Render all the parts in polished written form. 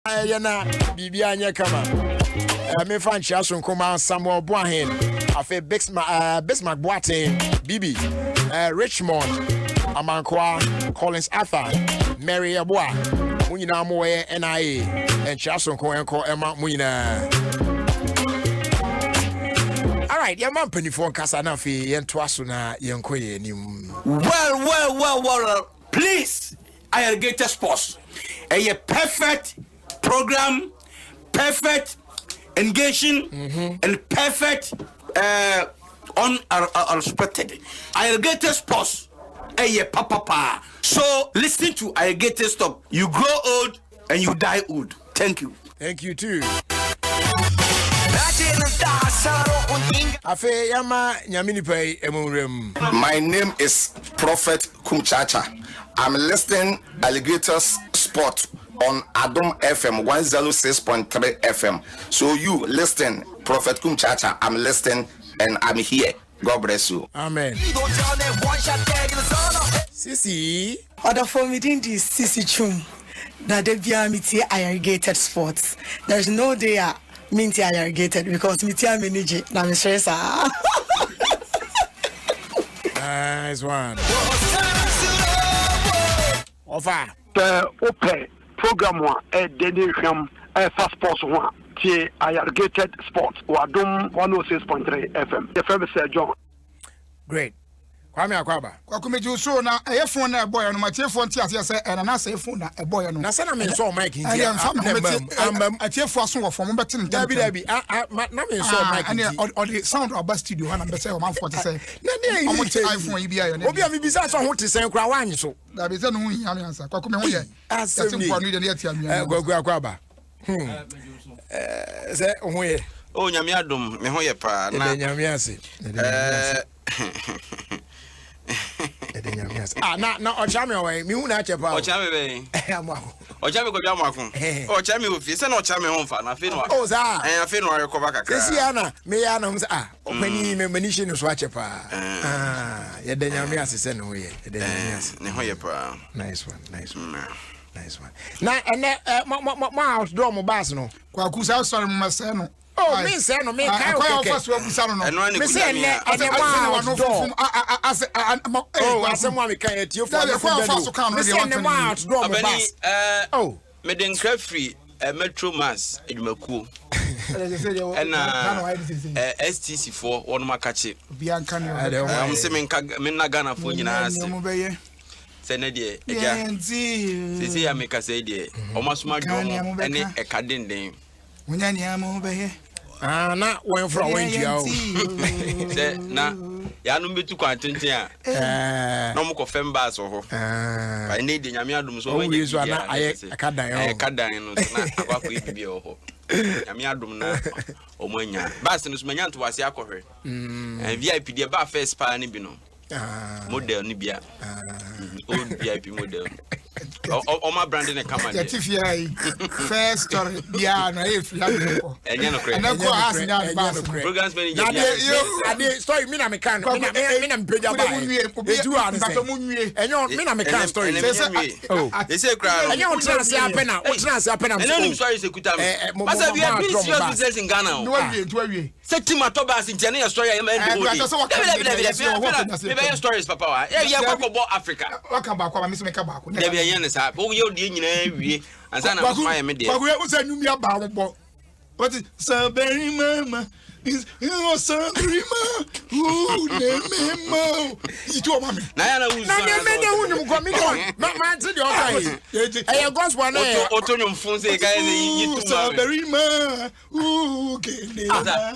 Yana Bibia Nyakama. Me fan Chasun Kuma Samuel Boahin. Afe Bismarck Boatin, Bibi, Richmond, Amankwa, Collins Arthur, Mary Abua, Munina Moe, NIA, and Chasun Koenko Emma Munina. All right, your man penny for Casanafi and Twasuna Yankoye. Well, please, I get a sports. A perfect program, perfect engaging, and perfect unexpected. Alligator sports. Papa. So listen to Alligator stop. You grow old and you die old. Thank you. Thank you too. My name is Prophet Kumchacha. I'm listening Alligators Sport on Adom FM 106.3 FM. So you listen, Prophet Kumchacha. I'm listening and I'm here. God bless you. Amen. Sisi. Other for me in this Sisi Chum. That they be a irrigated sports. There's no day minty irrigated because me tia manage na me stress Nice one. Offer. Open program one dedication fast sports one tie irrigated sports Adom 106.3 FM. The first John. Great. Kwame Akwaba. Kwakumeju so na phone na boy no matie phone ti ase say na say phone na boy no. Na say na me so mic nti. I'm atie phone so wo phone betin. Dabi na me so mic nti. Or the sound of studio na be say o man 40 say. Na dey iPhone ibi ayo. Obi am bisa so ho te sen kra wanyi so. Dabi say no hu ya no answer. Kwakume ho ye. Asim kwa no dey atia mi. Gwagu Akwaba. Say ho ye. Oh nyame adom me ho ye pa na. Nyame ase. Na ochame owe mi hu na chepa ochame be amako ochame ko bi amako ochame ofi se na ochame ho mfa na fe no o za fe no rekoba kakra sesi ana me ya na hu opani me manishi no so achepa ye de nyame asese ne ho ye de nyame ase ne ho ye pa nice one na ene ma outdoor mo bas no kwa kusa sorry mo mase no. Oh, me say no, me kai o first we busa no. Me say ne wa no fufum as asem we kan etio for me say ne wa outdoor mo bus. Oh, me den kra free metro mass edumakuo. STC4 one makache. Bianca no. Am say me na Ghana fo nyina ase. Say ne de eja. Say ya me ka say de. O masoma dwo ene ekadenden. Wonya ni amu be here. Na when from when you are. Say na ya no betu kwantenten a. Na mo ko femba so ho. Ba ne de nyame adom so when you na akadan no na akwako ibi ho. Nyame adom na o mwanya. Bas no so manya nto wase akohwe. VIP de ba first pa ni bi no. Model ni bia. Old VIP model. My branding a company. First story. Yeah, no, if you have no. And you know, programs manager. Story, me na me can. Me na me page about. Do answer. And you, me na me can story. They say crowd. And you trans happen now. Trans happen now. And you sorry say kuta me. Masa we have been serious business in Ghana. No way. Say team atobas in Chania story. Me be stories papa. Yeah, we go Africa. Welcome back. Me make back. Oh, you did you and son of my media. But we was a new about what is so very mama is so very you told me. Nana, who's I got one autonomous phone say, you so very man. Okay,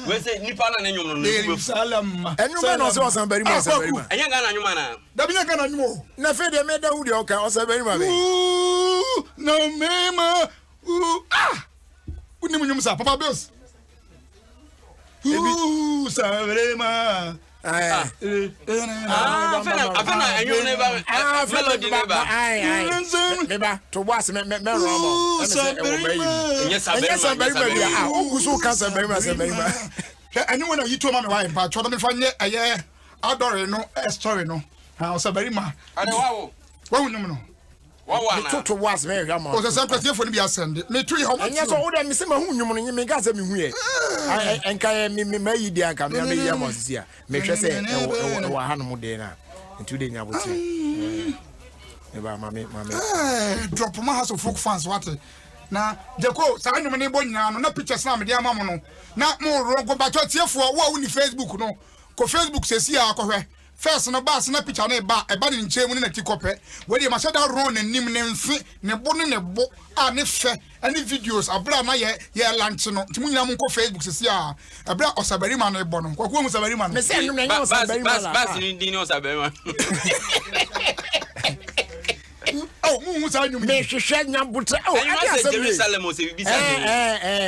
we say Nippon and Salam, and you man also was very much. And you're gonna man. That be gonna know. Nothing they made the audio can also very much. No, mama. Unimumsa, Papa Bills. Sabrema. To watch me anyone you told me why, but told me for a year. I don't know a story. No, I was a very man. I know. Well, no. to was very hum. O se kwese for ni bi asende. Me three how much? And yes, all them me say ma hu nwum no me gas me hu e. En kai me mayi di anka me me yam osia. Me hwe say e wa hanom de na. Ntu de nya botre. Eba mama. Drop my house of folk fans what? Na Jeko sa nwum ni bo nyina no na pictures na me de amamo no. Na mo go ba tiefo wo uni Facebook no. Ko Facebook sesi a akɔhwɛ. First no ba na picture na eba ni nche mu na tikope we dey ma shada run nim ne mfi ne bo ne bo a ne fe any videos abra na ye lunch no timu nyina mu ko Facebook sisi a abra osabari ma no bo no kwako mu osabari ma no me say no na osabari ma bas ni din osabari ma oh mu sa nyum me hwehwe nyambuta oh I say Jerusalem o se bi sa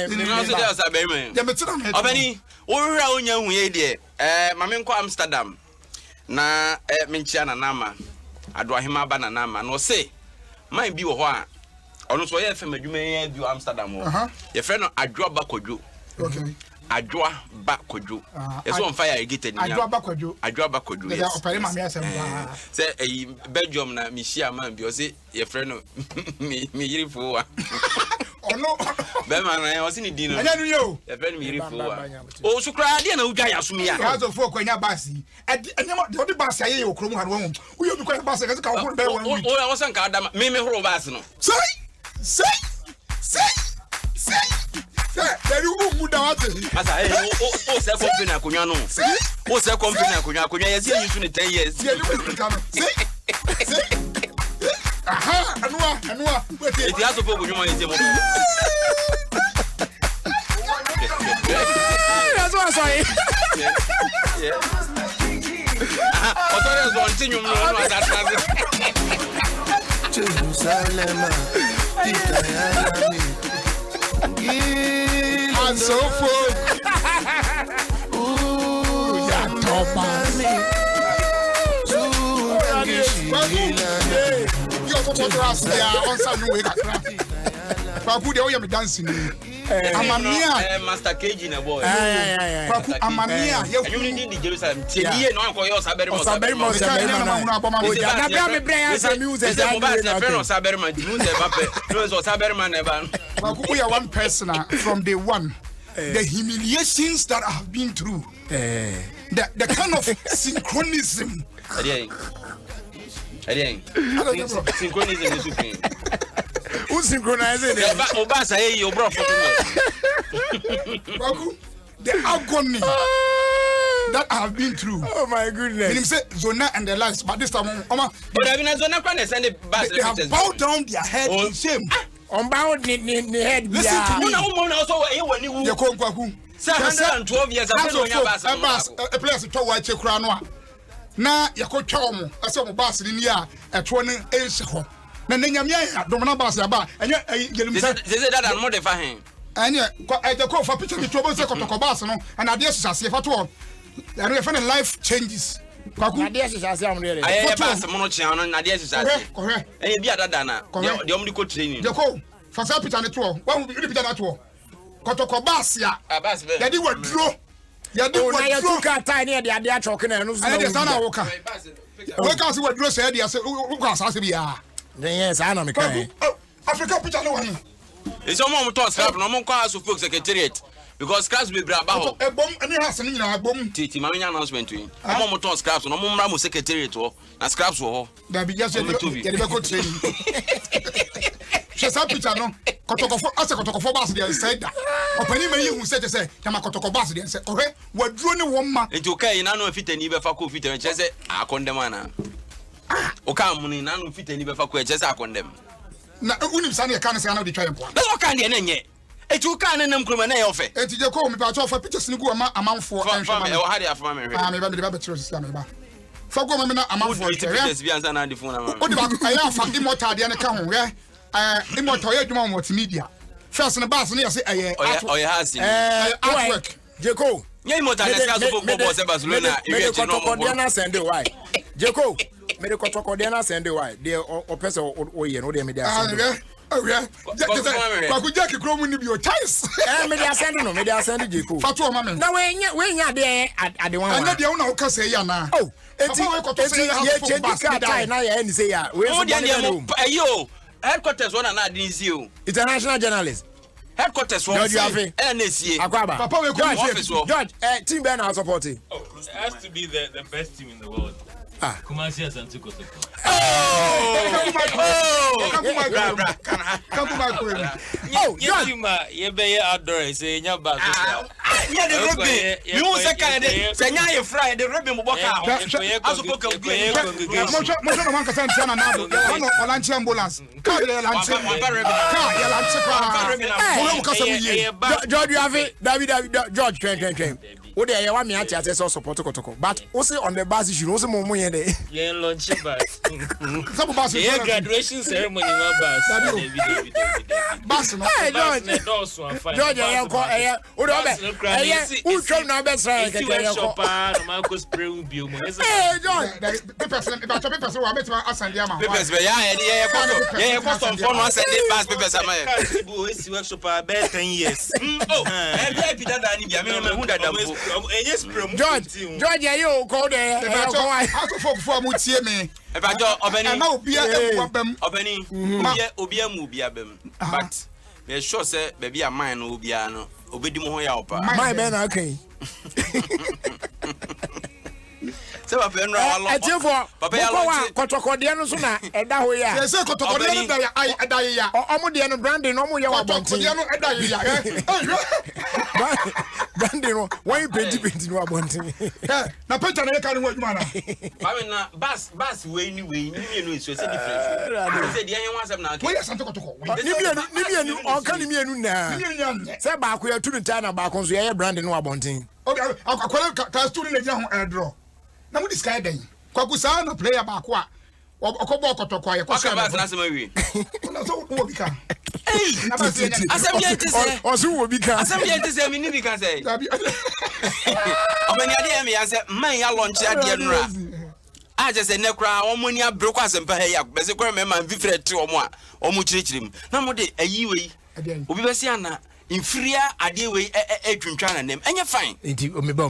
ni no so dey osabari ma ya metina me obani wo wura onya hu ye de ma me nkɔ Amsterdam na menchia na nama adoahema ba na nama no se man bi wo ho a ono so ye fem adwuma ye bi Amsterdam wo ye fe no adwoa ba kodwo okay adwoa ba kodwo ye so on fire egete ni adwoa ba kodwo yes opere ma me asem ba se Belgium na mishia man bi o se ye fe no mi yiri fo wa ono be man na o se ni di no anya nu yo ye fe no mi yiri fo wa o so kra de na udwa ya so mi ya ya so fo kwanya basi anya de basi aye yo kromu han wo uyo bi kwanya basi ka ka wo be wo o san ka da me horo basi no say there you mu da wate asa o se company akonya no o se company akonya yes you use 10 years say aha anua wait it has to go kunyo man ite mo that's what sorry yeah otore zo ntinyum no that Jerusalem and so forth. Ooh, ya topa. Yo to trust ya on some way kakra. Papu de oyam dancing. Amamia Master KG na boy. Papu amamia ye you need the Jerusalem. Tie no anko yo sabere mo. O ya na bra me bra ya sa music that na friend of sabere man. You say bape. No so sabere man never. Papu we are one person from day one. The humiliations that I have been through. The kind of synchronism. Synchronism is supreme. Who synchronizing it? Obasa hey your bro photo me. The agony that I have been through. Oh my goodness. When him say Zona and the lights, but this time but I mean Zona can send it back. They have bowed down their head in shame. On bound ni head. Listen to me. Also you come kwaku. 712 years ago on your bus. A place to wa che kura no a. Na yakotwa omo, ase omo bus ni a eto ne ense ho. Na nyamia Adom na bus ya ba. Enye yelum say that and more defa hen. Enye the call for picture the trouble say kotoko bus no and ade susase fa to. And we find life changes. Kwaku ade susase am really. Aye bus mo no chia no na ade susase. Enye bi adada na. De omo ko training. The call for say picture ne to. One we picture na to. Kotoko bus ya. Bus be. Ya di waduro. Ya di waduro. Na ya tuka tie ne de ade achoke na no so. Ade sana wo ka. We ka say waduro say de say wo ka asase bia. Yes, I know me kai. Africa picture no one. It's almost to scrap no mon kwa so folk secretariat because scraps be bra ba ho. E bom any house ni na bom. Titi ma nya announcement wi. Mo to scraps no mo mra mo secretariat ho. Na scraps ho. Da bi just get be ko training. She say picture no. Kotokofo ase kotokofo bas dey say da. Opani ma yi hu say na kotokofo bas dey say ohwe waduro ni wo ma. Enti o kai na no fitani be fa ko fitani che say akondem ana. O ka muni na no fitani be fa ko che say akondem. Na unim sa na e kan say na dey try empo. Na o kan dey na nye. Eti o kan na nam kroma na ye ofe. Eti je ko mi pa cho fa pictures ni gu ama amanfo enhwe ma. E o ha dey afama me hwe. Me ba me ba betro system me ba. Fa go ma me na amanfo hwe. Pictures bi ansa na dey phone na ma. O di ba aya fa immortal dey na ka ho hwe. Immortal ye dwuma multimedia. First na bas na ye say hasi. Artwork. Jeko. Nye immortal na ska so football se Barcelona e we che no mo. Kotoko send why. Jeko. Me de kotoko dey na send why. Dey o person o ye no dey me dey send. Oh yeah. Kwaku Jack Kromu ni bi o choice. Me dey send no, me dey send Jeko. Fatu o mama. Na we nya dey at the one. Anya dey una o ka say ya na. Oh, eti ye change car tie na ye ni say ya. We so ayo. Headquarters one na adinzi o. International journalist. Headquarters one. NSA. Akwaba. Papa we come office. George, team Ben are supporting. Oh, it has to be the best team in the world. Kumasi and Santuko. You be outdoor, say, yeah, but yeah, the rugby. You say, kind of say, yeah, you fry the rugby. George, you have it, David, George, train. What they want me at so support Kotoko, but also on the bus, you know, some more money there. Yeah, launch bus. Some bus, yeah, graduation ceremony, bus. Bus, George, who come now best right? Marcus Brown Bill. Hey, John, papers, I met my ass and Yama. Papers, yeah, for some fun once a day, pass papers. I'm workshop about 10 years. Oh, George, you call there. For Mutie me. If I go, but we're sure, sir, baby, a mine will be an obedimu. My man, okay. So, I tell for Papa Kotokodiano Suna, and that way, I say Kotokodiano, I die. Omodiano Brandon, Omoya, Brandon, why you pay to no abundant? Now, put on a kind of work, man. I mean, Bass, way, you so different. I said, yeah, you want some now. Where's Santo? Nibian, or Canimian now. Say back, we are to the town about Brandon, no abundant. Okay, I'll student a young airdrop. Na mo discard den kwaku sa na player ba kwa okobo okotokwa ye kwasa na se mawi na so wo bi ka na ba se asem ye tese o so wo bi ka asem ye tese mi ni bi ka say obani ade me ya say man ya launch ade nura a je say nekra omoni abre kwa asem pa ya be se kwa me man vifre te omo a omo chirichirim na mo de ayi wei obi be se ana infria ade wei etwintwa na nem enye fine enti o me ba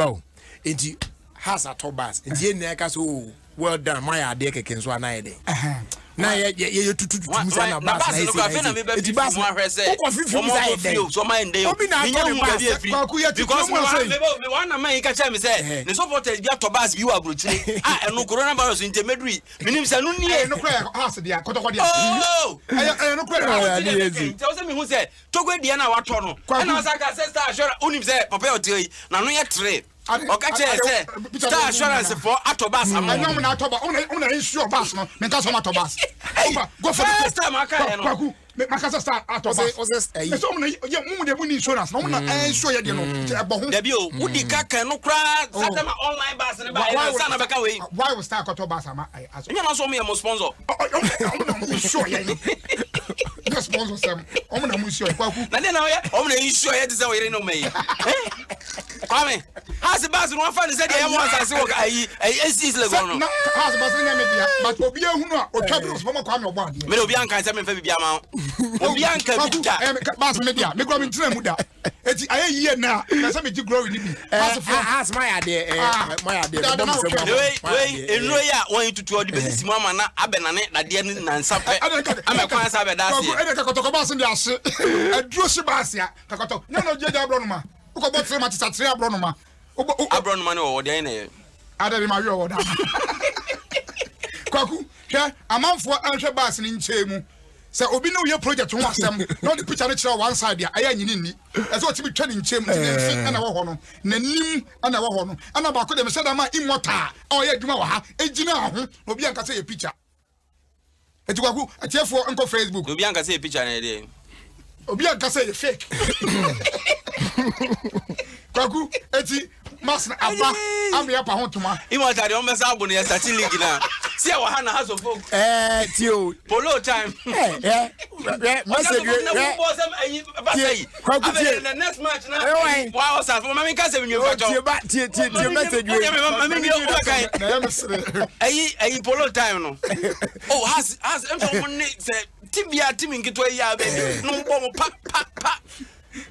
o enti has a tobas enti na ka so well done my ade keke nso anaide na ye tutu na bas na enti bas mo ahwese o mo feel so my ndey obi na to me because me wan man ka cha me say ne supporters bia tobas bi wa brochire eno coronavirus intermediary minim say no nie no kra has dia kotoko dia no kra tell say me hu say togwe dia na wa to no na sa ka say star assure unim say papa otoi na no ye tre okay say star assurance for atobas amanyom na atoba una insure bas no me ka so atobas go for the time aka no kwaku me makasa star atobas so una ye mu de mu insurance no una insure ye de no ebo hu da bi o udi kaka no kra satama online bas ne ba sa na beka we why we start atobas ama nya na so me mo sponsor insure ye the sponsor sem omuna mu insure kwaku na de na ye omuna insure ye de say we no me kwame has bas no fa ne say dey want say wo ayi is le go no has bas ne me bia but obi ehunu a o twa bros mo kwame obo ade me obi anka say me fa bibia ma obi anka bibia bas me dia me go me ntena mu da eti ayi ye na say me ji glory ni bi has my ade we enro ya won tutu odi be sisi mu ama na abenane na de na nsape ama kwan sa be da se e de kakotoko bas ndi ase aduro shi bas ya kakotoko no jeja bro no ma uko botre ma tisatre abro no ma abro no ma ne wo de na ye adari ma wi wo da kwaku hwe amanfo anhwe bas ni nchemu se obi no ye project ho asem no the picture no kire one side ya aya nyini ni e so otibi twa ni nchemu ti na fi ana wo ho no nanim ana wo ho no ana ba ko de me se da ma immortal o ye adwuma wa ha ejina ho obi anka se ye picture eti kwaku atiefo enko Facebook obi anka se ye picture na de obi anka se ye fake kwaku eti mas aba am ya pa hontuma immortal o mesa abu ne starting league na see wa ha na house of folk tio polo time message kwaku the next match na wow sa for mami ka se nyu fajo tie message mami mi o kai ayi polo time no oh has em from one say tibia timi nkito ya be no bomb pa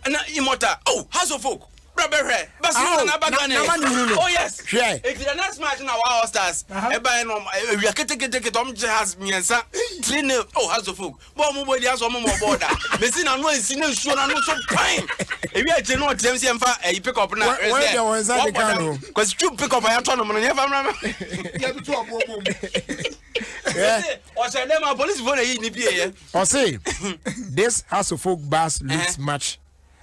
na imota oh House of Folk brother Barcelona na bagane oh yes it's the next match na All Stars e ba no we akete tom has miensa 3-0 oh House of Folk bomb body as omo border mesi na no ensi na nsuo na no so fine e wi ache no tem se mfa e pick up na cause you pick up ya to no no never remember ya to abobom or say them police phone yi ni bie or say this House of Folk bus looks much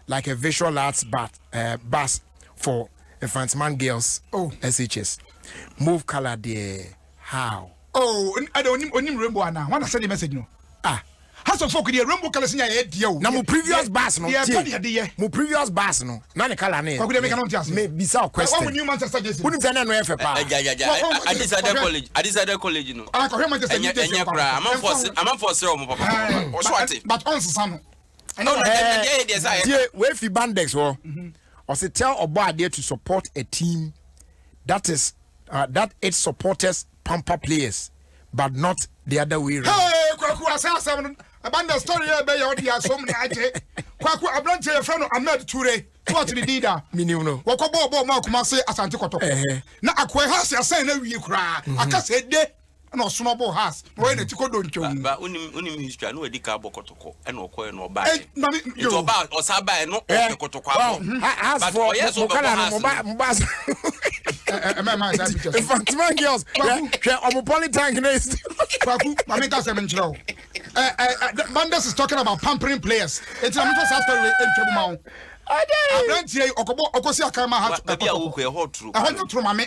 like a visual arts bus for a Fantsman girls SHS move color there how I don't onim rainbow na wanna send the message no House of Folk the rainbow colors nya e dia o na mo previous bus no mo previous bus no na the color na kwa dey make no tias me bisa question what new Manchester jersey wouldn't say na no efe pa I decided college no ah kwa Manchester jersey I'm for zero mo papa o so ati but on sano we fi bandex wo or say tell Oboade to support a team that is that its supporters pamper players but not the other way around. Hey, kwaku asasa abanda story e be your dia so many aje. Kwaku abrante e friend Ahmed Toure. What the leader? Minim no. Wako bo ma kuma say Asante Kotoko. Na akwe house asan na wie kura. Aka say de na osumabo house. We na tikodo nchom. Ba unim history na we di ka Kotoko e na okoye na oba. It's about osaba e no Kotoko abo. As for Mokala no mba. In fact, man girls, Omopolitan next. Kwaku, mameka se menchiro. Bandas is talking about pampering players. It's a little after we enter mount. Abrantie okosi akama hat. Baby awu kwe hot true. I want to mame.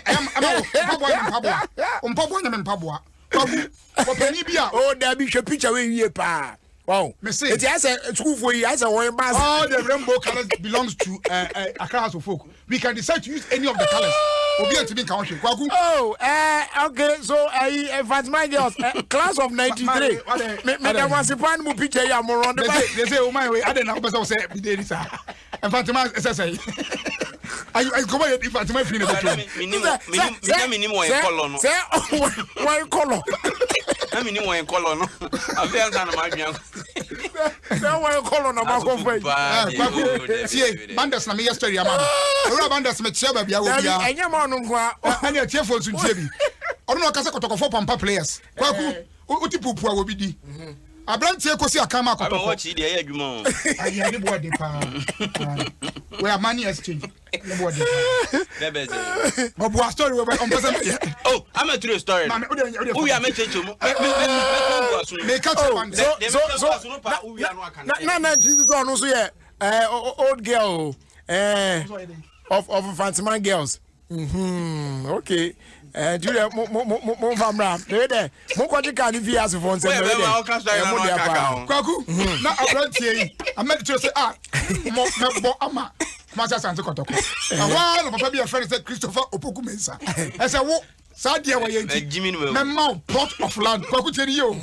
Mpaboa na mpaboa. Kwaku, opani bia. Oh, there be a picture we here pa. Wow. It has a school for you as a one bus. All the rainbow colors belongs to Accra House of Folk. We can decide to use any of the colors. Oh, okay. So I my girls, class of 93. Me was a fan mu picture ya more on the they say oh my way. I don't know what say be there sir. And Fatima say I come here if Fatima feel minimum one color no. Say one color. I mean one color no. I feel na my dwan. Say one color na ma confirm. See, Bandas na me yesterday am. Ora Bandas me chia ba bia wo bia. Enya ma no kwa. Ani tie phone sun tie bi. Ono no kasa Kotoko for pampa players. Kwaku, utipupu a wo bi di. Abrantie kosi akama Kotoko. Aba watch dey adwuma. Ayi dey board dey pa. We are money exchange. Dey board dey pa. Bebeze. Obo story we on person. Oh, I'm a true story. Who we are making to me catch one. So na Jesus on so yeah. Old girl of Fantsman girls. Okay. Julia mo famra. There. Mo kwaji kan fi as for nse. Kwaku. Na abrantie. Ahmed Toure say mo bo ama. Kumasi Asante Kotoko. Awa no papa bi a friend say Christopher Opoku Mensa. I say wo sadia wa yenti. Memma plot of land. Kwaku teri yo.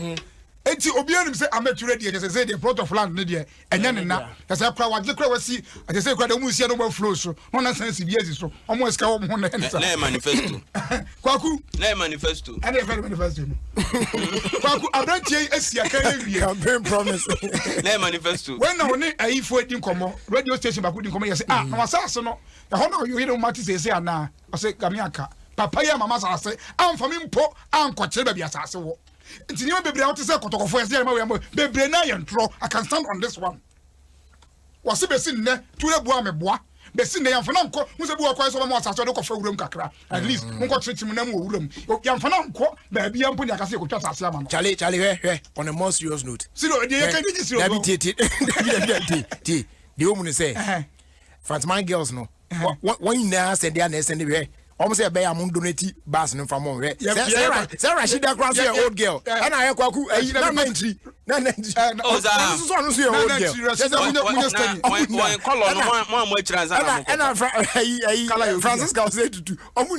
Enti obianim say Ahmed Toure dey say the plot of land ne dey. Enya ne na. Say kra wa kra wasi. I say kra da mu sia no ba flow so. No na sense bi ezi so. Omo eska wo ho na nsa. Na manifesto. Kwaku. Na manifesto. Ana very manifesto. Kwaku abrantie asia kan ewie. Campaign promise. Na manifesto. When na woni ayifo edi nkomo radio station ba ku di nkomo say na wasase no. Ya ho na you hear mati say ana. I say gami aka. Papa ya mama sase. Amfa mi mpo ankoche ba bi asase wo. It's new baby. I want to say Kotoko for baby na yentro. I can stand on this one. Was it besin ne? Toure boa me boa. Besin ne yamfana nko. Mu se boa kwa so mo asase do ko fa wuram kakra. At least mun ko treat mu na mu wuram. Yamfana nko baby yampo ni akase ko twa asase ama no. Charlie, on a more serious note. Siro dey can dey serious. Dabi the woman say Fantsman girls no. When na send there na send there. Almost say be am donate bus no from on. Say Rashida Kwanso your old girl. And I Kwaku na 93. Na 90. Oh za. So no say old girl. Say one color no mo transaction. And Francisco say to do. Omu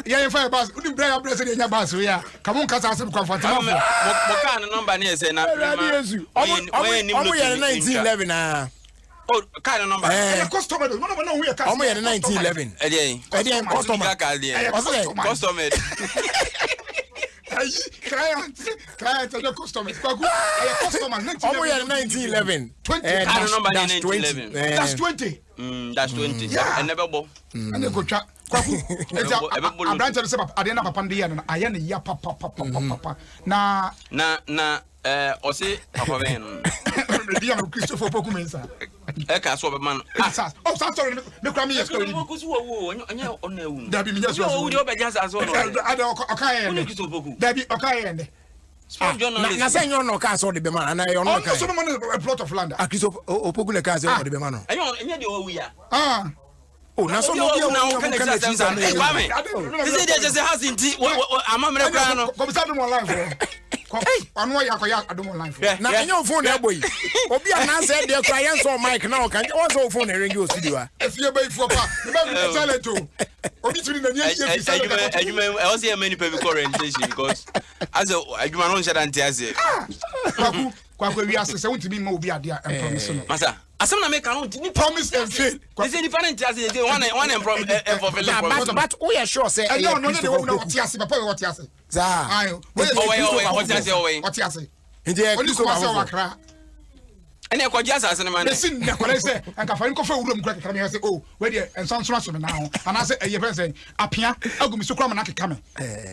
ya fire bus. Udi bra bra say nya bus we ya. Come on kasa asem kwa Fatima. Mo ka no number na say na. Omu ya 1911 na. Oh, kind of number. Customer. No, we are customer. 1911. Customer. Customer. Customer. client the customers. Customers 1911. 20. That's 20. That's 20. That's 20. Yeah. And never bo. And they go chat. I'm branch of the I didn't have a pandian. I am a papa. Na Ose Papa Christopher Pokumensa. Eka so man. Oh, sorry. Me come here. Dabi me just Dabi okay. Na say you no car so the be man na you no car. So man a plot of land. Akiso Opoku le car say the be man no. Enye de owu ya. Oh, na so no be na kan na say say kwame. This is just a house in amamre kra no. Come start them online. Anu ya koya Adom online. Na enye phone na boy. Obi ana say dey kra yen so mic na o kan o so phone na ring your studio a. Efie be ifo pa. Me be challenge o. Obi tiri na nye fie fisa. Adwuma I was here many people orientation because as adwuma no nshada ntiase. Kwaku wi asese wonti ma obi ade a promise no. Masa asem na make no ni promise and fail. Is any parent ntiase dey one promise. But we are sure say no what ase papa what ase. Za. Ayo. What ase owe. What ase. Nje Kristo wa ene kwaji asase ne man. Besin na kwale say anka fa nko fa wurom kura keka me say oh we dey ensanso aso me na ho ana say eye fen say apia agumi so kura ma na keka me.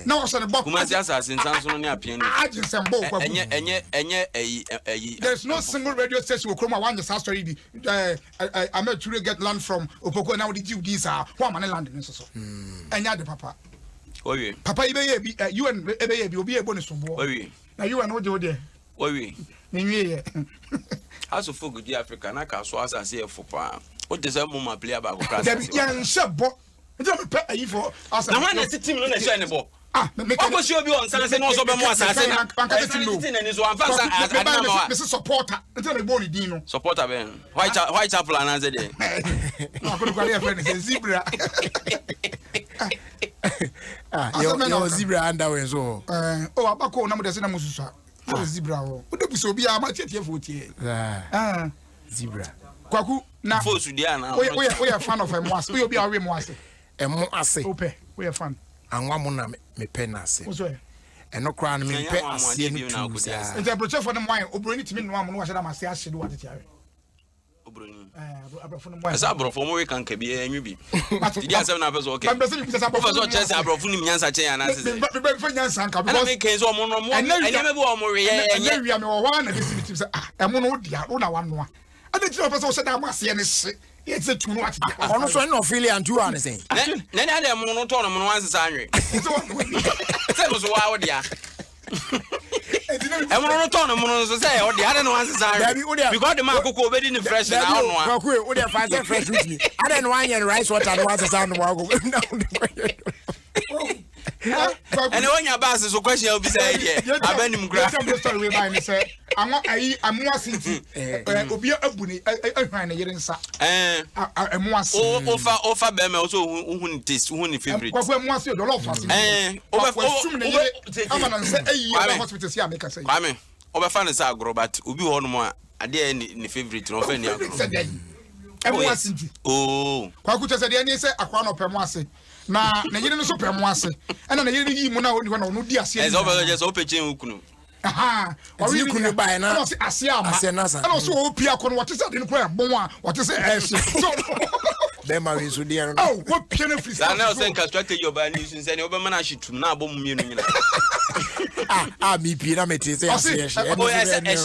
Na wo say ne bok. Kumasi asase ensanso no ne apia ni. Agin sem bo kwa. Enye eyi. There's no single radio station we kroma one say story bi I met to get land from Opoko na we give this one man land ni so. Enya de papa. Owie. Papa ibe bi you and ebe bi obi ebo ne so bo. Owie. Na you and wo de. Owie. Ni nwie. As of folk di Africa na ka so asase efo pa. O de say mo ma player ba ko class. Dem yan shebo. Nje me pe ayi for asase. Na wan na team no na share ne bo. Me ka go show bi on say no so be mo asase na. Panka team no. Ni so anfa sa adama wa. Me supporter. Nje me ball din no. Supporter ben. White chapel na say dey. Na ko ko ya friend say zebra. Yo zebra underwear so. Oh abako na mo de say na mususa. Zebra ho. O de buso bi a ma tietie fotie. Zebra. Kwaku na Fosu dia na. We are fan of Moase. We obi a we Moase. Emo ase. Ope. We are fan. Anwa mo na me pen ase. Wo so e. Eno kra na me pe ase ni tu sa. Nti abroche for them wine obroni timi no am no wa hye da ma ase ahye do watete are. Obroni. Abrofo no wine. Asa abrofo mo we kan ka bi enyu bi. Didi asem na person okay. Ba se bi se abrofo. Professor Chelsea abrofo ni nyansa chen ana se. Be fa nyansa nka because na me ken so mo no mo. Anya me bi o mo we ye. Anya wi am wo wa na be se bi se emo no dia wo na wa no a. Ade ti person wo se da ma ase ne se. It's a tunu watete. Ono so no feel antu an say. Na na ade mo no to no mo wan sesa anwe. Se mo so wa wo dia. E mo no to no mo no so say o dia ade no wan sesa anwe. Because the man kokko obedi ni fresh na ono a. Kwaku o dia fa say fresh with me. Ade no wan yen rice water no wan sesa no wa go. And when your boss is a question, I'll be saying, I bet him grab the story we buy. Say, I'm not sinti. Obi abuni, I find a year in sa. I'm once offer them also who taste, who favorite. Over I'm hospital. See, I make a say. I mean, over fan is agro, but Ubi one more. I dare any favorite or any agro. Oh, Kwaku said, the say, a crown of Permoise. Na yiri no so pem ase ena na yiri yi mu na oni no di ase is over just open chin ukunu aha ori kunu ba na ase ama ase na sa ena so o pia ko no what say de ko bon a what say so dem ma we so di no oh what pia na free na say strategy oba ni sin say ne oba mana shitum na abom mienu nyina mi pi na meti say ase ase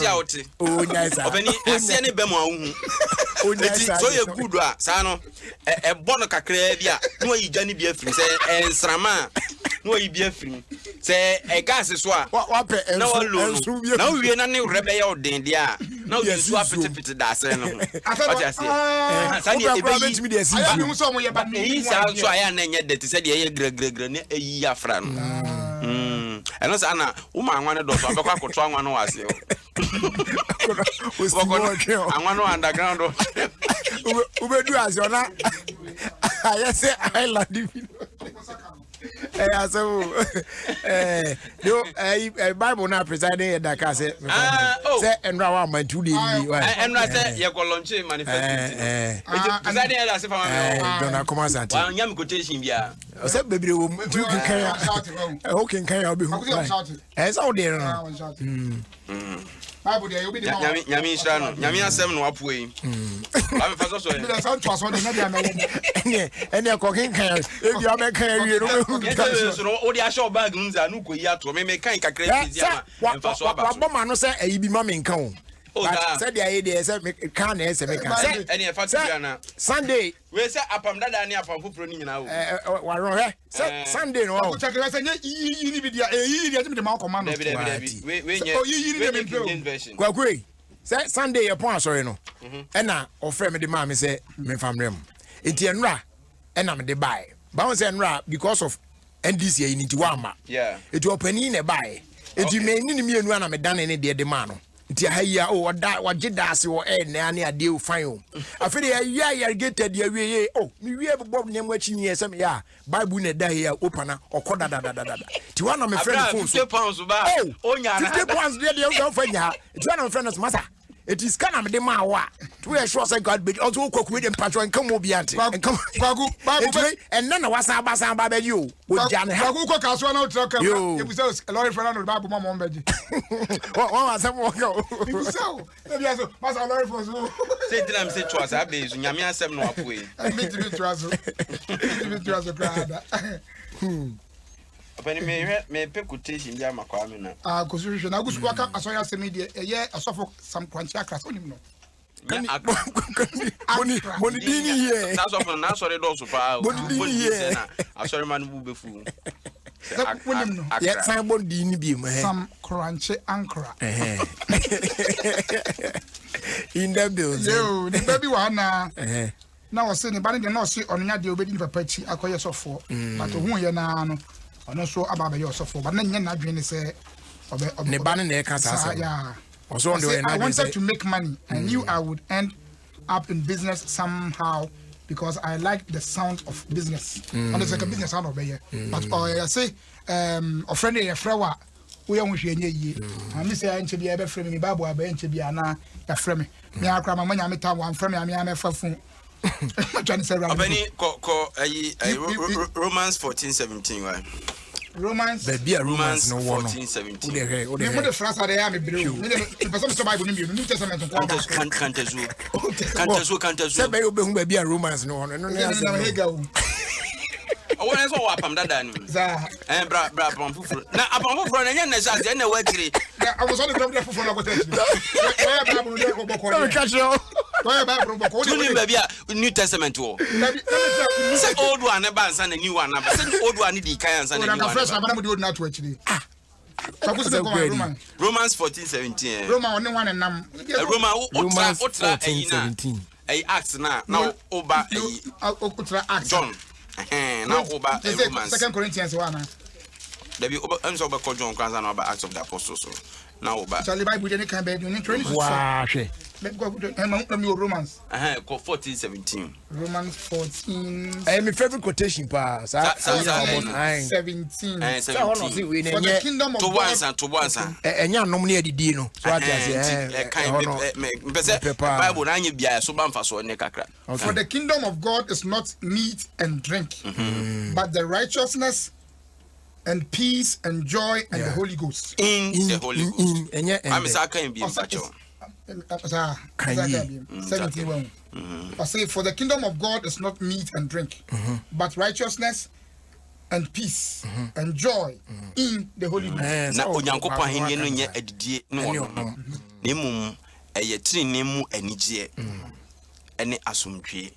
out o nya sa oba ni ase ne be mo awu so ye good a sa no e bono kakra bia no yi gani bia firi say ensrama no yi bia firi say e gas so a wa pe na wa lo na wie na ne rebe ye odin dia na you so apetepete da se no what you say sa ne e be yi ayi mu so mo ye ba ni sa so aya na nye de te say de ye gregra ne eyi afra no eno sa na wo ma anwa ne do so abekwa koto anwa no wase anwa no underground ubedu as ona I say island Bible now presiding that can say and now my 2 days and I said you go launch manifesto presiding as if I don't come as I am quotation bia I said baby you can carry okay can be as out there Bible there you be the nyame isra no nyame asem no apoe ba me fa so be the sound to us on the media and you can carry if you are carry so no o dia show bag nza no koyi ato me kan kakra ti dia ma fa so aba so ma no say ayi bi ma me nka o said the idea say me can na say me can say any fa ti na Sunday we say apam dada ni apam foforo ni nyina o wa ro he Sunday no o check say yi ni bi dia yi dia me ma command we nye version kwakwe say Sunday e pon asori no e na ofre me de ma me say me famrem enti enra e na me de buy ba won say enra because of NDC yi ni ti wa ma enti opani na buy enti me ni mienu na me dan ne de ma no nti ahia o oda wagida ase wo na ne ade o fan o afede ya irrigated ya wie o mi wie bob ne mwachi ni esem ya Bible na da ya opana okoda da ti wa na me friend phone so 50 pounds ba onya na 50 pounds de o fanya ti wa na me friend masa it is kana me de ma wa to e sure say God be also kwaku de mpatro nka mo biante nka kwaku Bible and na wasan ba be you o ja ne ha kwaku ko kaso na o tra ka e bu say lorry friend no Bible mama mbeji wa wasam wo ka e bu say e bi aso masa lorry for so say dinam say twa sa be so nyame asem no apoe me ti twa so krada Apani me pe quotation bia makwa me na kosuhwe na gusu aka asoya semi de eye asofo sam kwanchi akras onim no Boni dini ye na so na sorry do so pa boni ye na asori man bu befu onim no ye san boni dini bi mo he sam kwanchi ankra in the building yo the baby wa na wo se ni ba ne de na so onya de obedi ni papa chi akoye sofo but hu ye na no ono so ababa ye sofo but na nya na dwen se ne ba ne ka sa yeah also on the I wanted to make money. I knew I would end up in business somehow because I like the sound of business. And it's like a business sound of here. But I say, a friend a frawa, we are wishing ye. And this I be ever frame me, Babu, I bench be ana, a frame me. Me, I cry my money, I'm a one frame me, I'm a phone. Romans 14:17, right? Romans baby Romans no one 14:17 what the phrase are there me believe me the person to Bible New Testament kantezu say be obehu baby Romans no no hega o wona so wa pam dada ni za bra pam fufuro na apam fufuro na nya na sha na wa kire I was on the problem fufuro na go tell you where Bible dey go boko catch you where Bible boko you baby New Testament wo say old one na ba nsa na new one na ba say old one di kan nsa na new one na fresh na ba di old na to actually Romans 14:17 Roman only one nam Romans 14:17 ay acts na oba ay John now oba Romans 2 Corinthians 1 there be I'm so about John Kwanza na about Acts of the Apostles so now oba Charlie Bible dey can be doing training wow she Romans 14:17 Romans 14 my favorite quotation pa 17 for the kingdom of God to once enya nom na edidi no so Bible na anya bia so ba mfa so ne kakra for the kingdom of God is not meat and drink but the righteousness and peace and joy and the Holy Ghost in the Holy Ghost I'm say can be bacho 17 I say for the kingdom of God is not meat and drink but righteousness and peace and joy in the Holy Ghost na onyankopon ahenie no nya adidie no no nemum eye trinemu anigye ene asomdwe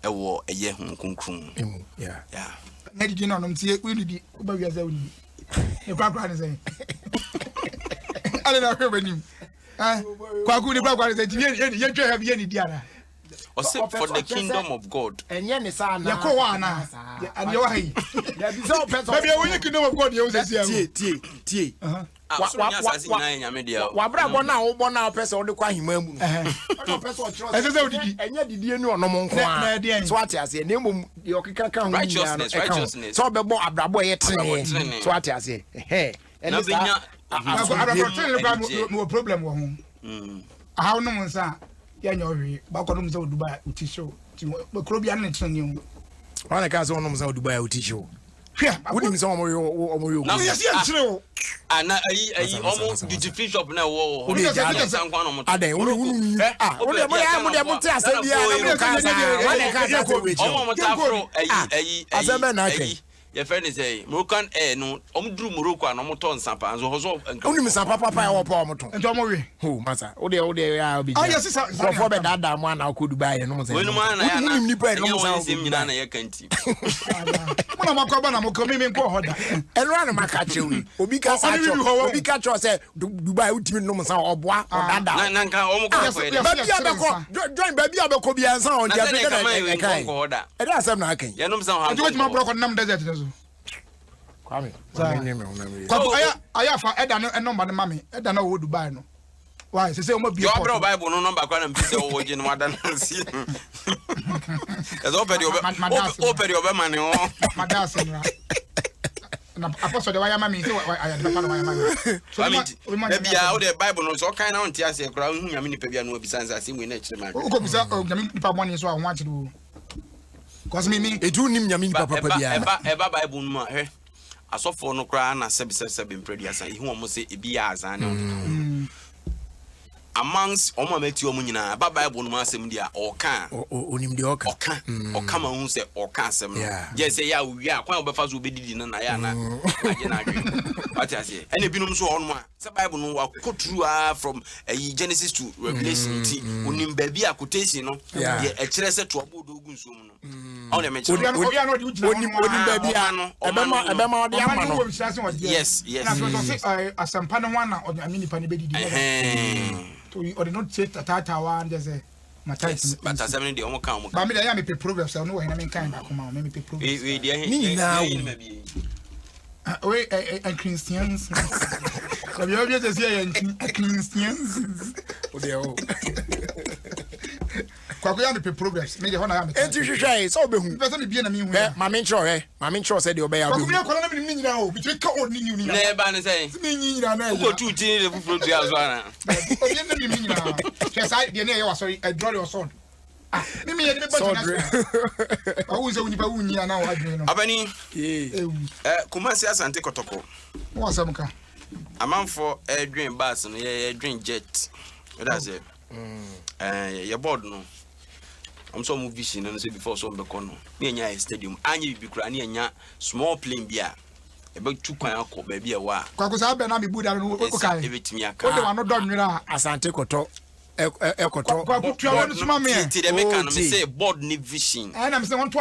ewo eye hunkunkun yeah na didi no nom tie we didi oba wiaza woni e kwakwa ne say ale na hwe banim kwaku ni kwakwa ne say ye twa have ye ni diara or say for the kingdom of God enye ne sa na yakọ wa na and you wa yi there be so person maybe when you kingdom of God you say tie wabra bona wo bona pese wo de kwa hima mu no pese wo chiro ese se odidi enya didie ni ono mo nko a so ate ase na emom de okeka ka ho righteousness so be bo abrabo ye tene so ate ase na benya no problem wo ho how no nsa ya nya ohwe ba ko no nsa Dubai uti show ti kro bia na tene ni wana ka so no nsa Dubai uti show wodi mi so omo na yesi antire o ana ayi almost duty free shop na wo ho adan wonu wodi mo ya mo te ase bia na mo ka sa wana ka sa ko wechi omo mo ta fro ayi asebe na kai your friend is say Moroccan no omdru Morocco an omoto nsampa nso hoso oni nsampa papa ya wopa omoto nto mo we ho masa ode ya obi yes sir for be dada mo na ko Dubai no mo say we no man na ya na ni pa no mo say sim nyina na ya kanti mo na makwa na mo ko mimi nko hoda eno ana maka chewi obi ka sa cho say Dubai utimi no mo say oboa odada na nka omo ko ko ba bia be ko join ba bia be ko bia nsa on dia be na kai e da asem na kan ya no mo say ha nti ma bro ko nam desert Kwame aya fa eda no number no mame eda na wo Dubai no why say o ma bi your bro Bible no number kwa na mpise wo je no wadan si ezo pedi obe mane o madase na apostle de waya mame say aya de papa no waya mame so na bia o de Bible no so kan na onti ase kra hu nyame ni pa bia no obisansa ase mu na chire ma ko bisa nyame ni pa money so a ho a chire o cause me edu nim nyame ni papa bia eba Bible no ma asofo no kra na sebe mprediasa ihu omo se ebi ya azan ne amongst omo meti omo nyina ba Bible no asem dia oka onim dia oka ma hu se oka asem no je se ya wi akwan obefa zo obedidi na ya na aje na adwe what I say ene binom so ono a se Bible no wa kotru from Genesis to Revelation ti onim ba bi quotation no ye e kire se to obodo ogun so mu no on the mention onim ba bi ano ebema ode ama no yes na so say asampa no wana ode amini pa ne bedidi to or not say tatawa and say Yes, but as I mean, the Omo come. But I am a progress. I know when I'm kind of come on, maybe progress. We now. We and Christians. So you always say Christians. Oh, they are. Kwakwa am progress. Me the one I am. Enti hwehwe so be hu. Person be na me hu. Ma me sure say the obey abu. Kwakwa kola na me nyina o. Bi ka o ni ni. Na ba ne say. Me nyina na. Ko tu tin le fufuro tu aso ana. Obi na me nyina. Che sai de na ye wa sorry, I draw your sword. Ah, me ye de be button. Awu ze unipa wu nyina na wa adwen no. Abani. Kumasi Asante Kotoko. Wo asam ka. Amanfo edwen bus no ye edwen jet. That's it. Your board no. I'm so movie vision and say before so be kono. Me nya stadium. Anyi bi kura ne nya small plane bia. E be tu kwan akọ ba bia wa. Kwako sa be na me buda no ko kai. E betimi aka. O de wa no do nwira Asante Koto. Ekoto. Kwako tuwa no suma me. Ti de make no me say board ni vision. Na me say won to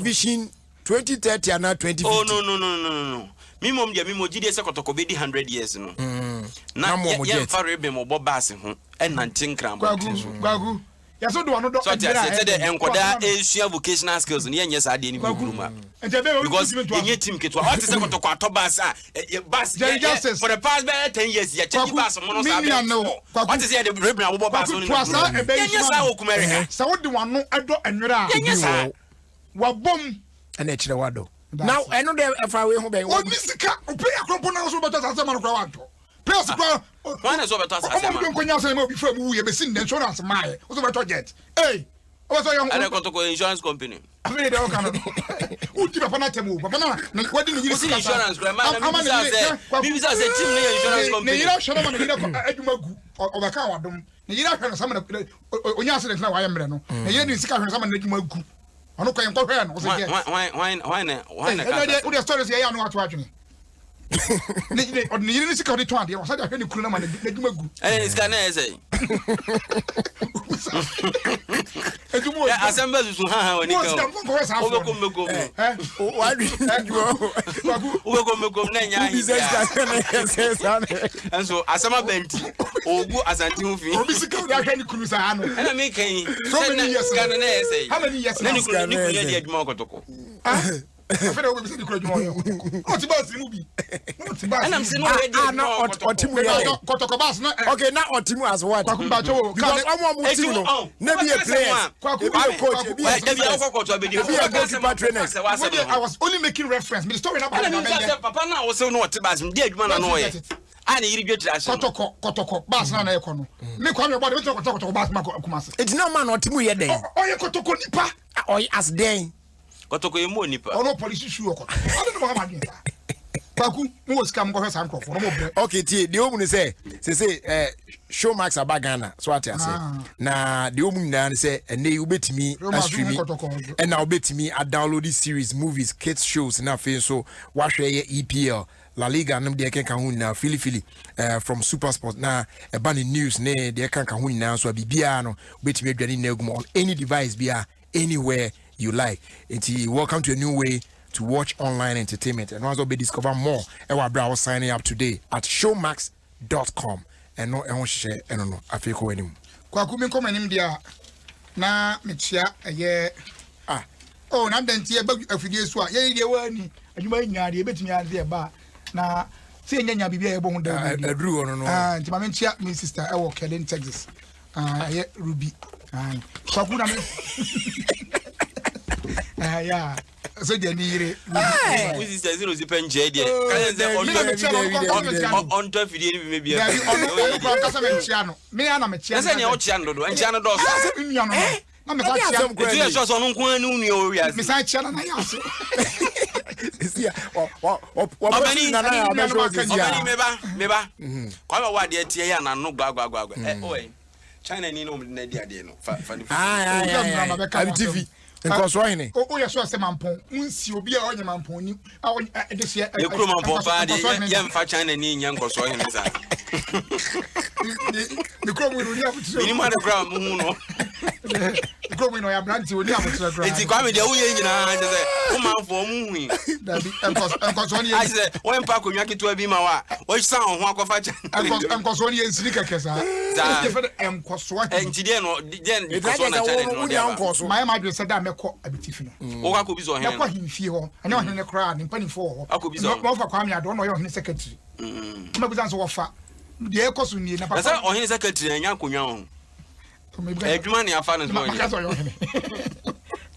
vision 2030 and 2050. Oh no. Mimom dia mimo gide se Kotoko be di 100 years no. Na ye fa rebe mo bo bass ho e 19 gram. Kwagu. Yaso do no do. So say the enkoda Asia vocational skills ni yenye sa de ni guruma. Because yenye team ketwa. What is se Kotoko atobas bass for the past 10 years ye change bass mo no sa be. What is say the rebe na bo bass no. Yenye sa okumere. Sa wo de wano edo enwera. Yenye sa. Wa bom ene chire wado. Now I know the far away home. Oh, Mr. Pay a component so better as a man of Pay one is over to us. I'm going to say before we have seen the insurance. My was about to get. Hey, what's your insurance company? I mean, they kind of who keep upon that move. But what did you see? Insurance, grandma. I'm a insurance company. You don't show them on the car. You don't have some of the Oyasis now. I am Reno. You didn't see someone making my group. I don't care. Why? The stories here are not watching. You didn't see how they told you. I said, I can't cool them and let you go. And it's gonna say, assemble to her when you go. Why do you go? And so, as I'm a bent, or go as a two feet, and I make so many years. How many years? Then you could get more Kotoko. I feel we be the crowd more. What about the movie? And I'm saying no Kotoko bas no. Okay, now Otimu as what? Because someone Mutimu maybe a player, maybe a coach, maybe a goalkeeper trainer. I was only making reference. Me story about Papa now was so not bas. Dead man annoy. And he get that. Kotoko bas na ekono. Me kwame body we kotoko bas Kumasi. It's no man Otimu ye den. Oye kotoko nipa. Oye as den. Kotoko ye mo nipa. Ono police shoe okọ. I don't know what I'm doing. Kwaku mo scam go first anko for no more. Okay, tie the omu say Showmax abagana so what I say. Na the omu na say ene you betimi streaming and now betimi a download this series movies kids shows na fe so wahwe ye EPL La Liga nam de kan hu na Philly from Super Sport na e ba ni news ne de kan hu na so bibia no betimi adwane na egum on any device bia anywhere you like. Welcome to a new way to watch online entertainment and also be discover more. Ewa bra signing up today at showmax.com and no share and no afiko enim. Kwaku me come enim dia na mechia ye oh na denti e ba afidie so a ye de wani adwuma nya de betimi ade ba na se nya bibia e bo hu da adru no nti ma mechia me sister e wo Kellen Texas ye Ruby kwaku na me yeah so the near we is 0 pen je there on to video maybe me ana me chia say ne o chia ndo do enchia no do so na me sa chia you just on nko anu ni o ria me sa chia na ya so obani meba kwa wa de tie ya na no gwa oi China ni no na dia de no fa TV because why ni o ya so se mampon unsi obi a onye mampon ni de se e kro mampon pa de ye mfa China ni nya nkoso hin za ni kro mu ni abutu ni ma de gram mu no kro mu no ya branti oni abutu gram enti kwa me de wo ye nyina je se wo manfo mu hu dabi enkoso ni I say wo mpa ko nwa keto abi ma wa wo san ho akofa China enkoso ni ensiri kekesa za enkoso enti de no den enkoso na challenge no de my madwe se da meko abitifi no wo ka ko bi zo hen ko himfie ho anya ohene ne kra ne mpani fo ho akobi zo no fa kwa me ado no ye ohene secretary ma bi zanso wo fa de ekoso ni na papa sa ohene secretary anya konwa ho edwuma ne afa no so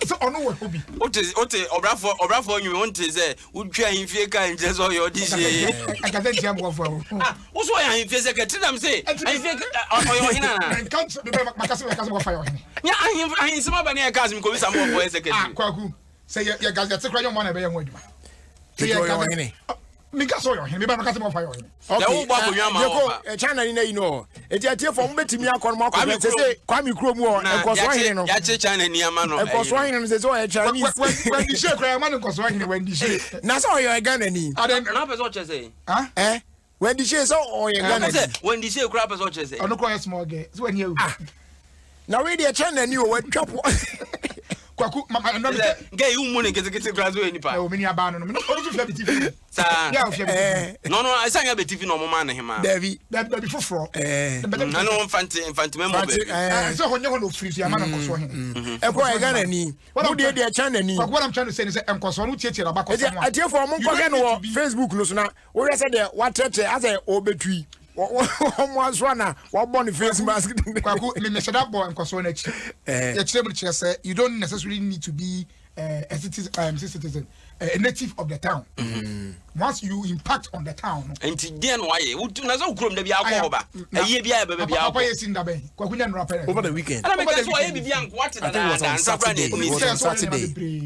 so ono we hobi ote obrafo nyu wonte ze udwa himfie ka nje so yo di sie akaza ntia mo fo wo so ya himfie secretary nam se himfie oyo hina na count be makasa mo fa yo hina nya ahin sema ba ne ka azim ko bisa mo fo secretary kwaku say ya gaza te kra yo mo na be ye ho adwuma say ya gaza me ka so yo hina me ba makasa mo fa yo hina ya wo ba ko nwa ma wo China ni na you know eti atie for mbetimi akon mo akon say kwami kro mu o enkoso hine no ya che China ni ama no enkoso hine no say so e Chinese when di she kra ma enkoso hine when di she na so yo Ghana ni na person che say when di she so o ye Ghana say when di she kra person che say ono kro small girl so when you na we dey China ni o we twapo kwaku mama no get you money get grass we nipa o mini aba no no o tu TV sa ya o fia no asanya be TV no mo ma na hima David foforo na no infant memo be so honye ho no free ya ma na nkoso hin e ko e Ghana ni wo dey China ni what I'm trying to say is nkoso no tietie aba ko so mo atie for mo ko no Facebook no so na wo re say dey watete as e obetui Omwazwana wabon face mask kwaku me shada boy nkoso na chi ya chire me chire say you don't necessarily need to be a citizen a native of the town once you impact on the town enti den waye na so krom da bia akọ ba aye bia be bia papa yesin da ben kwaku nya nra pere over the weekend ana me ka so aye bia anko what da da Saturday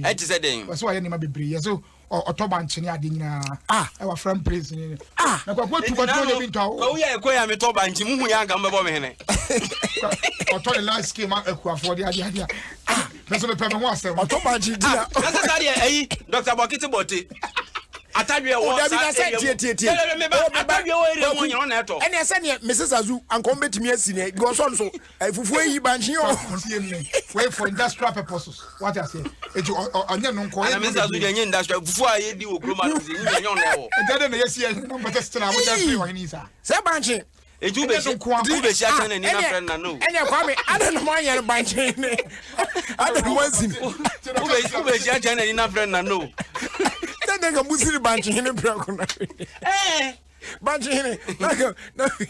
eti said den so aye ni ma bebre so otoba nchene ade nyina e wa from place ni na kwaku tu kwaku no bi ntawo o ya ekọ ya me toba nchi muhu ya ga mbebo me hene oto the last scheme aku afode ade meso me peme ho asem otoba nchi dia na sa dia ayi Dr. Bokiti Bote atadwe wo sa tie atadwe wo ere mo nyoro na eto ene ese ne Mrs. Azu anko betimi asine go so so fufu yi banchi o wait for industrial purposes what I say eju onye no nko na Mrs. Azu de nye industrial fufu a ye di okroma no ze nye nyon na wo ejade na yesi no better still am just free one isa se banchi eju be shi China ni na friend na no ene kwa me ada no man yer banchi ne ada no mansin ube shi China ni na friend na no Then they musiri banchi hene brako na. Banchi hene.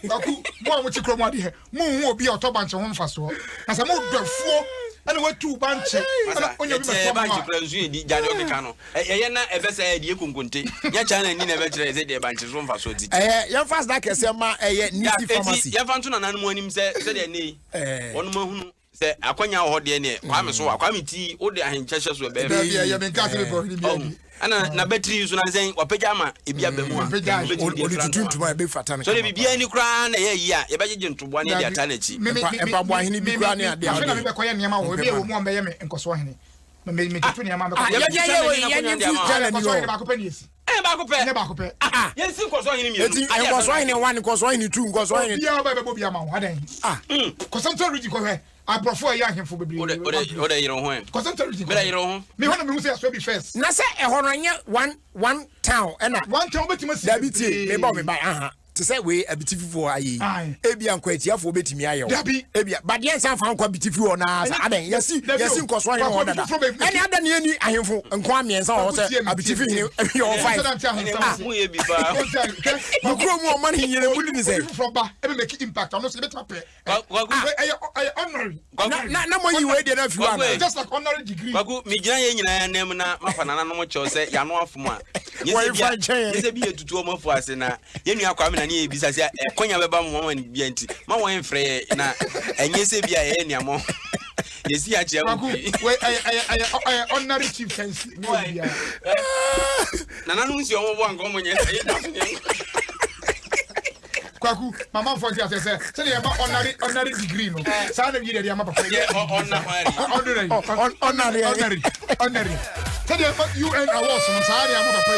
Baku mo mo chikro mo de mo hu obi a oto banchi ho mfa so. Na se mo dwafuo ana watu banchi. Ana onye bi me banchi kura nsu edi jade o keka no. Ye na ebesa e die kunkunte. Nya chana ni na be kire se de banchi so mfa so di. Ye fast da kese ma nisi pharmacy. Ye fa nto na nanu anim se de nei. Wonu ma hunu se akwanya ho de ne kwa me so akwa me ti o de ahenchehye so be. Ye me nka se be ni ana na battery so na sen wapeja ma ebia ba mu a tuntuma be fatana so le bibia ni kra na ye yi a ye beje ntoboa ne dia ta na chi empa bo ahene bi kra ne ade a na be koye niam a wo bi wo mu ambe ye me nkoso ahene me tutu niam ambe ye nfu jala ni yo ba ko pe ni esi ba ko pe ye si nkoso ahene mi eti nkoso ahene 1 nkoso ahene 2 nkoso ahene bia ba be bo bia ma ho adan ko some to rigi ko he abrofo ya ahemfo bebre o de yiro ho ko some to rigi me da yiro ho me hono me hu say so be first na say e hono nya one town na one town betima si dabiti me ba me ba aha to say we abitifu ayi ebia nkwatiafo betimi ayo ebia but yen san fa nkwa bitifu na sa adan yesi nkoso ahene ho dada ene adan ye ni ahemfo nkwa amiensa ho say abitifu hene yo five mu ye bi ba mukro mu o man hinyere mu ni say from ba e make impact on so betima pe honorary na mo yi we de na fi wa just like honorary degree bagu mi gina ye nyina ya nem na mafana na no mo cho say ya no afom a yese bi etutu o mafu ase na ye nua kwa me na ne ebisa se ekonya beba mo mo ni bia nti ma won frɛ na enye se bia ye nua mo yesi a chia bagu we honorary chieftaincy na nanu nsi o mo bo anko mo nye kwaku mama for say say dey ba honorary degree no say na bi dey am papa honorary say dey UN awards no say dey am papa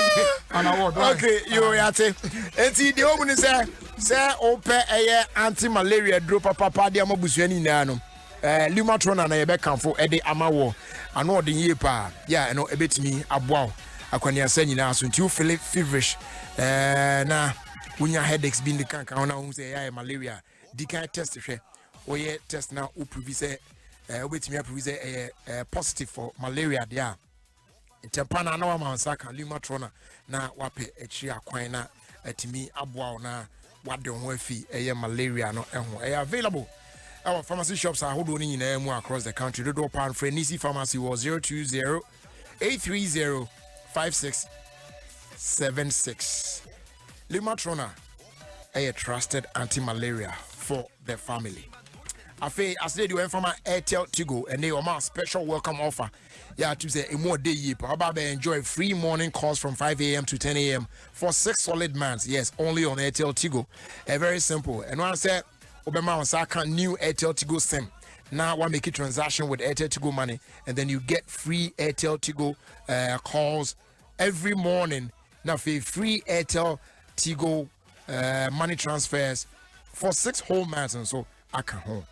an award okay you yate enti dey omu ni say ope anti malaria drop papa dey am busuani na no Lumatrona na ye be kanfo e dey amawo ano odin ye pa ya no ebetimi aboa akwani asa nyina so nti you feel feverish na unya headaches bin the can na hu say ya malaria di kan test hwe o ye test na o prove say obetimi prove say positive for malaria dia intempana na wa mansa kan Lumatrona na wape echi akwan na atimi aboa na wade ho afi malaria no available our pharmacy shops are holding in across the country. The door pound for Nisi Pharmacy was 020-830-5676. Lumatrona, a trusted anti-malaria for the family. I said you went from my Airtel Tigo and they were my special welcome offer. Yeah, to say a more day year. About enjoy free morning calls from 5 a.m. to 10 a.m. for 6 solid months. Yes, only on Airtel Tigo. Very simple. And when I said Obama on Saka new Airtel Tigo SIM. Now one make a transaction with Airtel Tigo money, and then you get free Airtel Tigo calls every morning. Now for free Airtel Tigo money transfers for 6 whole months, and so I can home.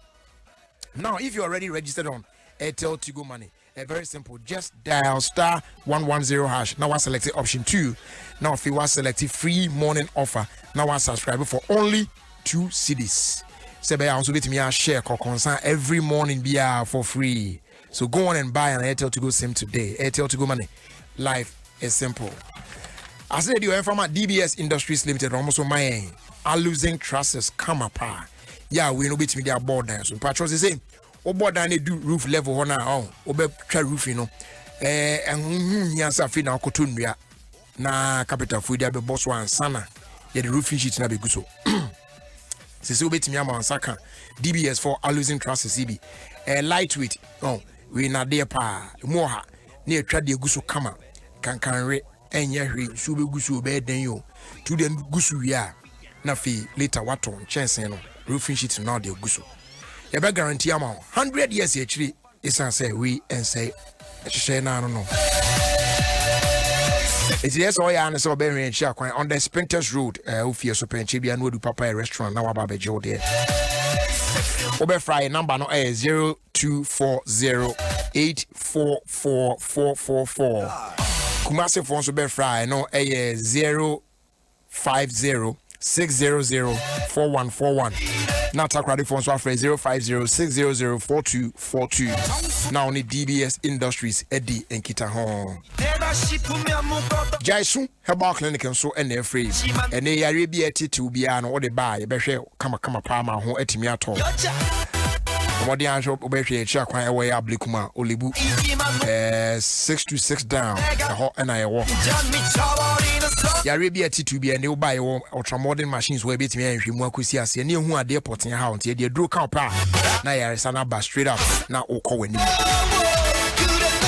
Now, if you're already registered on Airtel Tigo money, very simple. Just dial *110#. Now I select option 2. Now if you want select free morning offer, now I subscribe for only 2 cedis. Sebe also bet me a share concern every morning be for free. So go on and buy an Airtel Tigo SIM today. Airtel Tigo money. Life is simple. I said you from DBS Industries Limited almost on my are losing trusses come apart. Yeah, we know bet me their board down. So patrols is saying o board down they do roof level on our o be try roof you know. And yansa fi na kotonua na capital food there be boss one sana. Yeah, the roofing sheet na be good so. Sisi obetimi amansaka DBS for losing trust CB lightweight we na there pa mo ha na etwa de gusu kama kankanre enye hwe su be gusu be den yo to dem gusu wi a na fi later waton chance no roofing sheet na de gusu ye be guarantee am 100 years actually isan say we and say hye na no it's yes all ya so be hwe nchi akwan on the Sprinters Road Ofie so penche bia no do papa restaurant na waba be jo there obe fry number no 0240844444 Kumasi phone so be fry no 05060044141 now Takrade phone so after 05060044242 now only DBS Industries Eddie and Kita home Jaisu Herbal Clinic and so and their freeze. And they are be a titu biano or the buy, beshe kama palma who etimiato. What the answer obey check my way up Blikuma Olibu 626 down the hot and I walk. Yarabia T2B and they'll buy ultra modern machines where bit me and Shimuakusias and you who are dear potting house here, dear drew count power. Now you're a straight up now Oko.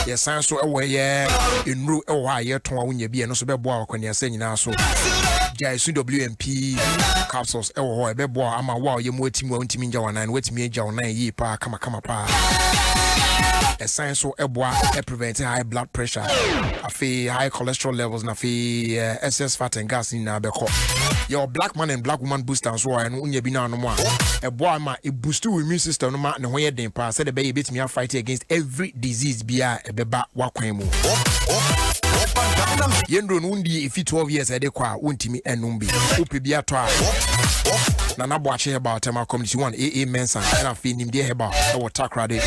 Yes, I'm so away, yeah. In root, oh, I yet to win your beer, no so bad walk when you're saying now so. Jaisu WMP capsules, oh, I bet boy, I'm a wow, you waiting, won't mean Jawan and wait me, Jawan, ye pa, come pa. A science so a preventing high blood pressure, a fee high cholesterol levels, na fee excess fat and gas in Abeko. Your black man and black woman booster and so and when you be now no more. A boy, ma, it boosts your immune system no matter when you're doing pass. Said the baby bit me a fighting against every disease, be a beba wakwemo. Yendro nundi if 12 years I dekwa untimi enumbi. Upi biya toa. Nana bwache heba tema community 1 AA Mensa and I feel him dear heba or takrade.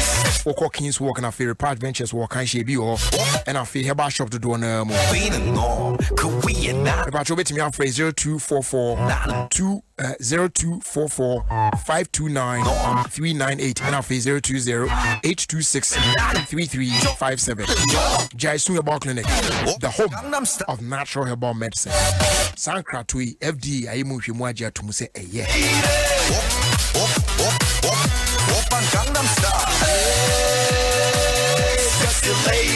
Oko Kings walk and I feel Park Ventures walk and she be or and I feel heba shop to do on mo. About your bit me out phrase 0244 529 398 and I feel 020 826 3357. Jaisu Herbal Clinic, the home of natural herbal medicine. Sankratui FD Aimu Shimwaja to say a year. Gangnam Style. Sexy lady.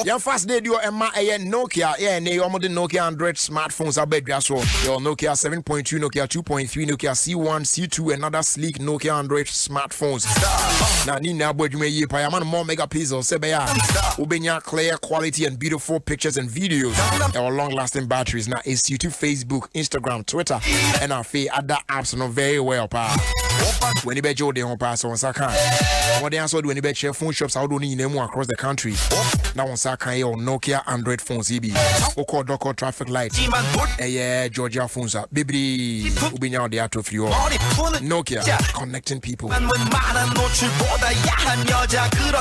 Your first day, you Emma Nokia, yeah, and you modern Nokia Android smartphones. I bet you so. Your Nokia 7.2, Nokia 2.3, Nokia C1, C2, and other sleek Nokia Android smartphones. Now, Nina, but you may ye pay a man more megapixels. Sebea, Ubenya clear quality and beautiful pictures and videos. Our long-lasting batteries. Now, it's YouTube, Facebook, Instagram, Twitter, and our other apps not very well. When you bet you don't pass on Sakan. What they answered when you bet your phone shops out only in across the country. Now on Sakan or Nokia Android phones EB. Oko Doko traffic light. Yeah, Georgia phones up. Baby Ubinya the out of you. Nokia connecting people.